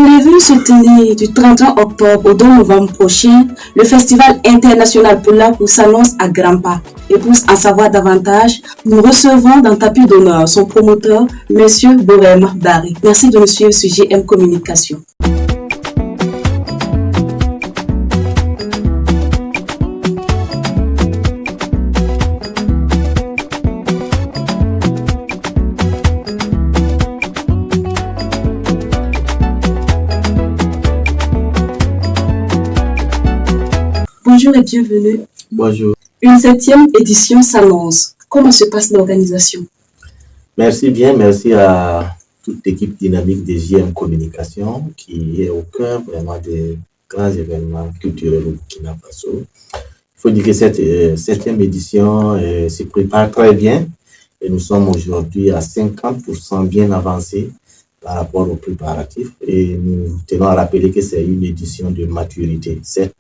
Prévu se tenir du 31 octobre au 2 novembre prochain, le Festival international Poulakou s'annonce à grands pas. Et pour en savoir davantage, nous recevons dans tapis d'honneur son promoteur, M. Borem Barry. Merci de nous suivre sur GM Communication. Bonjour et bienvenue. Bonjour. Une 7e édition s'annonce. Comment se passe l'organisation? Merci bien, merci à toute l'équipe dynamique des JM Communication qui est au cœur vraiment des grands événements culturels au Burkina Faso. Il faut dire que cette 7e édition se prépare très bien et nous sommes aujourd'hui à 50% bien avancés par rapport aux préparatifs et nous tenons à rappeler que c'est une édition de maturité. Cette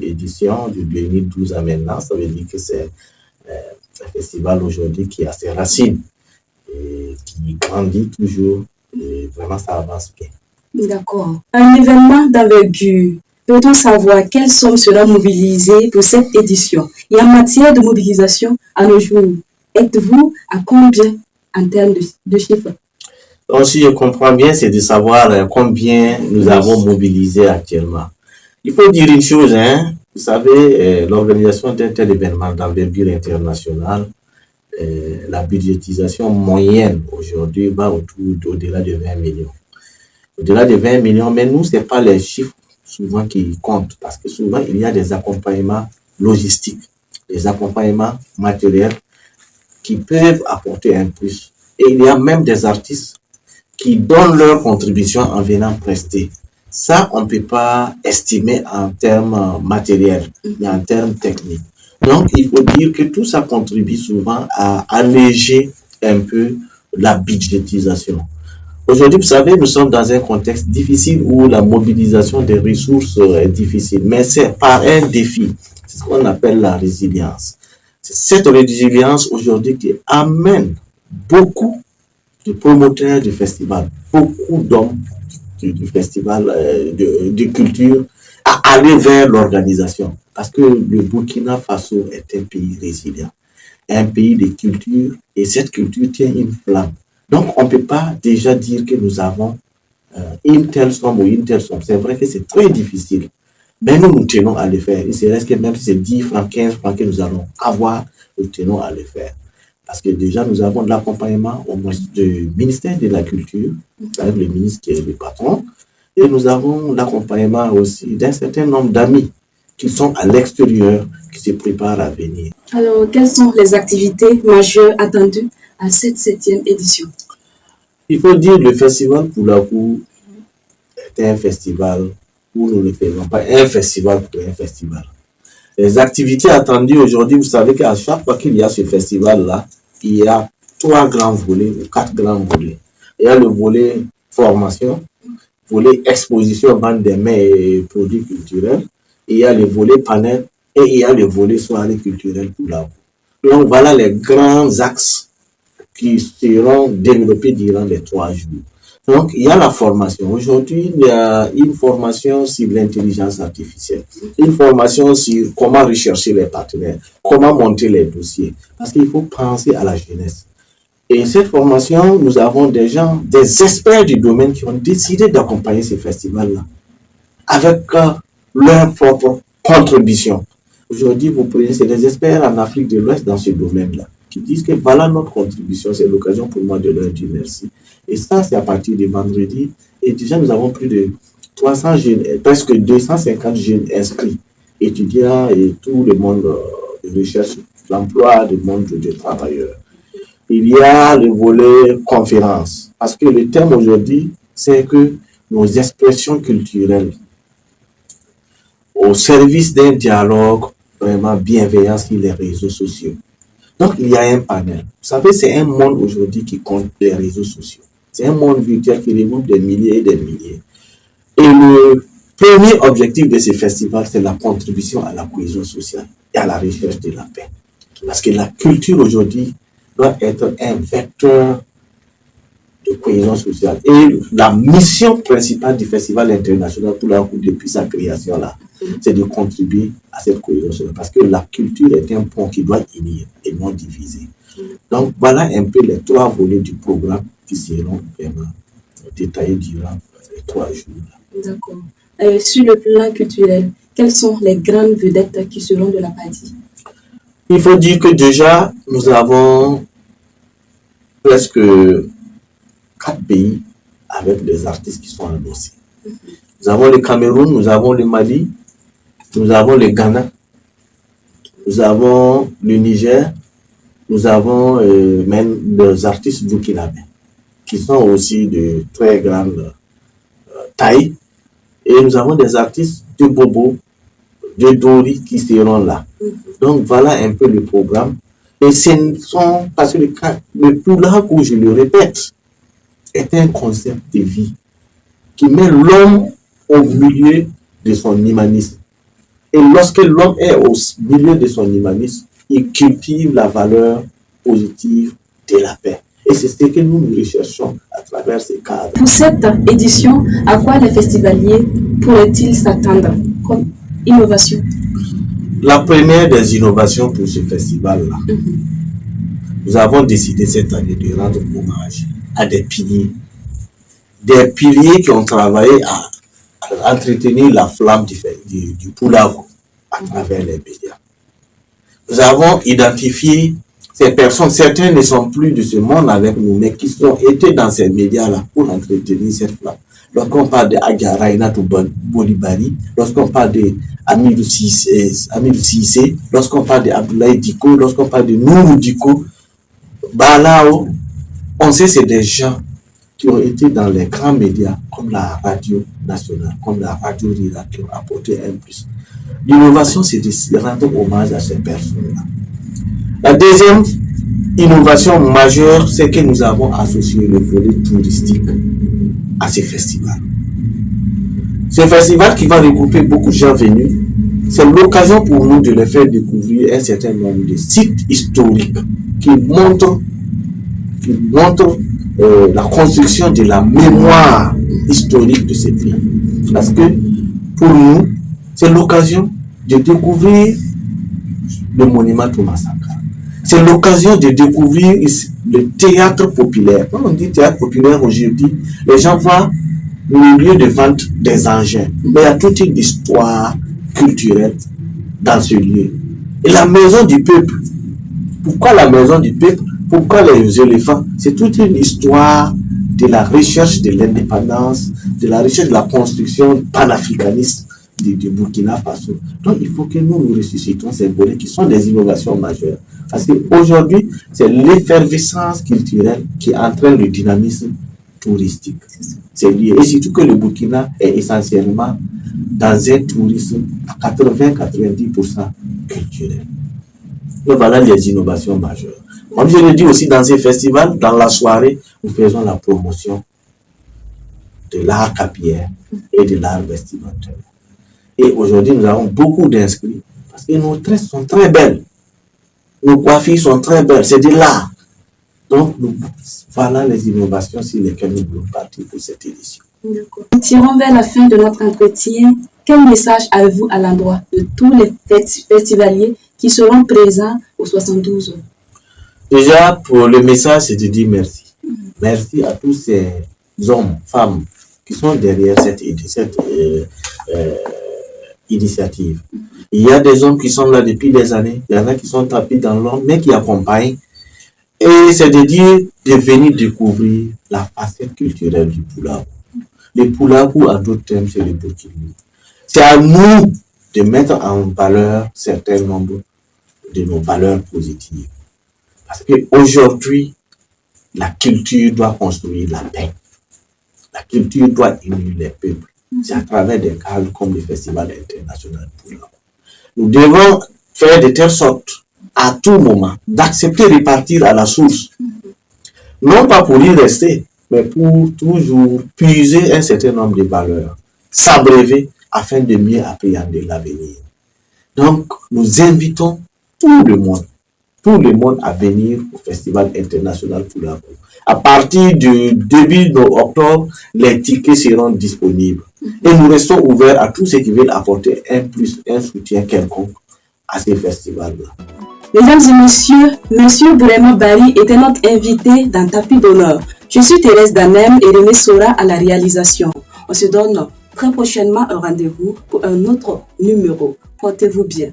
édition de 2012 à maintenant, ça veut dire que c'est un festival aujourd'hui qui a ses racines et qui grandit toujours et vraiment ça avance bien. D'accord. Un événement d'envergure. Peut-on savoir quelles sommes seront mobilisées pour cette édition? Et en matière de mobilisation, à nos jours, êtes-vous à combien en termes de chiffres? Donc, si je comprends bien, c'est de savoir combien nous avons mobilisé actuellement. Il faut dire une chose, vous savez, l'organisation d'un tel événement d'envergure internationale, la budgétisation moyenne aujourd'hui va au-delà de 20 millions. Au-delà de 20 millions, mais nous, ce n'est pas les chiffres souvent qui comptent, parce que souvent, il y a des accompagnements logistiques, des accompagnements matériels qui peuvent apporter un plus. Et il y a même des artistes qui donnent leur contribution en venant prester. Ça, on ne peut pas estimer en termes matériels, mais en termes techniques. Donc, il faut dire que tout ça contribue souvent à alléger un peu la budgétisation. Aujourd'hui, vous savez, nous sommes dans un contexte difficile où la mobilisation des ressources est difficile, mais c'est par un défi. C'est ce qu'on appelle la résilience. C'est cette résilience aujourd'hui qui amène beaucoup de promoteurs du festival, beaucoup d'hommes du festival de culture à aller vers l'organisation. Parce que le Burkina Faso est un pays résilient, un pays de culture, et cette culture tient une flamme. Donc, on ne peut pas déjà dire que nous avons une telle somme ou une telle somme. C'est vrai que c'est très difficile, mais nous tenons à le faire. Il se reste que même si c'est 10 francs, 15 francs que nous allons avoir, nous tenons à le faire. Parce que déjà, nous avons de l'accompagnement au moins du ministère de la Culture, avec le ministre qui est le patron, et nous avons l'accompagnement aussi d'un certain nombre d'amis qui sont à l'extérieur, qui se préparent à venir. Alors, quelles sont les activités majeures attendues à cette 7e édition? Il faut dire que le festival Poulakou est un festival où nous ne faisons pas un festival pour un festival. Les activités attendues aujourd'hui, vous savez qu'à chaque fois qu'il y a ce festival-là, il y a 3 grands volets ou 4 grands volets. Il y a le volet formation, volet exposition, vente des mains et produits culturels, il y a le volet panel et il y a le volet soirée culturelle pour la. Donc voilà les grands axes qui seront développés durant les 3 jours. Donc, il y a la formation. Aujourd'hui, il y a une formation sur l'intelligence artificielle, une formation sur comment rechercher les partenaires, comment monter les dossiers, parce qu'il faut penser à la jeunesse. Et cette formation, nous avons des gens, des experts du domaine qui ont décidé d'accompagner ces festivals-là avec leur propre contribution. Aujourd'hui, vous prenez, c'est des experts en Afrique de l'Ouest dans ce domaine-là qui disent que voilà notre contribution. C'est l'occasion pour moi de leur dire merci. Et ça, c'est à partir de vendredi. Et déjà, nous avons plus de 300 jeunes, presque 250 jeunes inscrits, étudiants et tout le monde de recherche, l'emploi, le monde de travailleurs. Il y a le volet conférence. Parce que le thème aujourd'hui, c'est que nos expressions culturelles au service d'un dialogue vraiment bienveillant sur les réseaux sociaux. Donc, il y a un panel. Vous savez, c'est un monde aujourd'hui qui compte les réseaux sociaux. C'est un monde virtuel qui regroupe des milliers et des milliers. Et le premier objectif de ce festival, c'est la contribution à la cohésion sociale et à la recherche de la paix. Parce que la culture aujourd'hui doit être un vecteur de cohésion sociale. Et la mission principale du Festival international Poulakou depuis sa création là, c'est de contribuer à cette cohésion sociale. Parce que la culture est un pont qui doit unir et non diviser. Donc voilà un peu les 3 volets du programme qui seront vraiment détaillés durant les 3 jours. D'accord. Sur le plan culturel, quelles sont les grandes vedettes qui seront de la partie? Il faut dire que déjà, nous avons presque 4 pays avec des artistes qui sont annoncés. Nous avons le Cameroun, nous avons le Mali, nous avons le Ghana, nous avons le Niger, nous avons même des artistes burkinabés qui sont aussi de très grande taille. Et nous avons des artistes de Bobo, de Dori qui seront là. Donc voilà un peu le programme. Et ce sont, parce que le Poulakou, je le répète, est un concept de vie qui met l'homme au milieu de son humanisme. Et lorsque l'homme est au milieu de son humanisme, il cultive la valeur positive de la paix. Et c'est ce que nous recherchons à travers ces cadres. Pour cette édition, à quoi les festivaliers pourraient-ils s'attendre comme innovation? La première des innovations pour ce festival-là, nous avons décidé cette année de rendre hommage à des piliers qui ont travaillé à entretenir la flamme du Poulakou à travers les médias. Nous avons identifié ces personnes, certains ne sont plus de ce monde avec nous, mais qui ont été dans ces médias-là pour entretenir cette flamme. Lorsqu'on parle de Agaraina Bolibari, lorsqu'on parle de Amidou Sissé, lorsqu'on parle de Abdoulaye Diko, lorsqu'on parle de Nourou Diko, Balao, on sait que c'est des gens qui ont été dans les grands médias comme la radio nationale, comme la radio rurale, qui ont apporté un plus. L'innovation, c'est de rendre hommage à ces personnes-là. La deuxième innovation majeure, c'est que nous avons associé le volet touristique à ces festivals. Ce festival qui va regrouper beaucoup de gens venus, c'est l'occasion pour nous de les faire découvrir un certain nombre de sites historiques qui montrent la construction de la mémoire historique de ces pays. Parce que pour nous, c'est l'occasion de découvrir le monument Thomas Sankara. C'est l'occasion de découvrir le théâtre populaire. Quand on dit théâtre populaire aujourd'hui, les gens voient le lieu de vente des engins. Mais il y a toute une histoire culturelle dans ce lieu. Et la maison du peuple. Pourquoi la maison du peuple? Pourquoi les éléphants? C'est toute une histoire de la recherche de l'indépendance, de la recherche de la construction panafricaniste du Burkina Faso. Donc il faut que nous ressuscitons ces volets qui sont des innovations majeures. Parce qu'aujourd'hui, c'est l'effervescence culturelle qui entraîne le dynamisme touristique. C'est lié. Et surtout que le Burkina est essentiellement dans un tourisme à 80-90% culturel. Donc voilà les innovations majeures. Comme je le dis aussi dans ces festivals, dans la soirée, nous faisons la promotion de l'art capillaire et de l'art vestimentaire. Et aujourd'hui, nous avons beaucoup d'inscrits parce que nos tresses sont très belles. Nos coiffures sont très belles. C'est de l'art. Donc, voilà les innovations sur lesquelles nous voulons partir pour cette édition. Nous tirons vers la fin de notre entretien. Quel message avez-vous à l'endroit de tous les festivaliers qui seront présents au 72 heures? Déjà, pour le message, c'est de dire merci. Merci à tous ces hommes, femmes qui sont derrière cette initiative. Il y a des hommes qui sont là depuis des années, il y en a qui sont tapis dans l'ombre, mais qui accompagnent. Et c'est de dire, de venir découvrir la facette culturelle du Poulakou. Le Poulakou, en d'autres termes, c'est le Burkina. C'est à nous de mettre en valeur certains nombres de nos valeurs positives. Parce qu'aujourd'hui, la culture doit construire la paix. La culture doit unir les peuples. C'est à travers des cadres comme le Festival international Poulakou. Nous devons faire de telle sorte, à tout moment, d'accepter de partir à la source. Non pas pour y rester, mais pour toujours puiser un certain nombre de valeurs, s'abreuver afin de mieux appréhender l'avenir. Donc, nous invitons tout le monde tout le monde à venir au Festival international Fulaku. À partir du début d'octobre, les tickets seront disponibles. Et nous restons ouverts à tous ceux qui veulent apporter un soutien quelconque à ces festivals-là. Mesdames et messieurs, Monsieur Bourema Bari était notre invité dans Tapis d'honneur. Je suis Thérèse Danem et René Sora à la réalisation. On se donne très prochainement un rendez-vous pour un autre numéro. Portez-vous bien.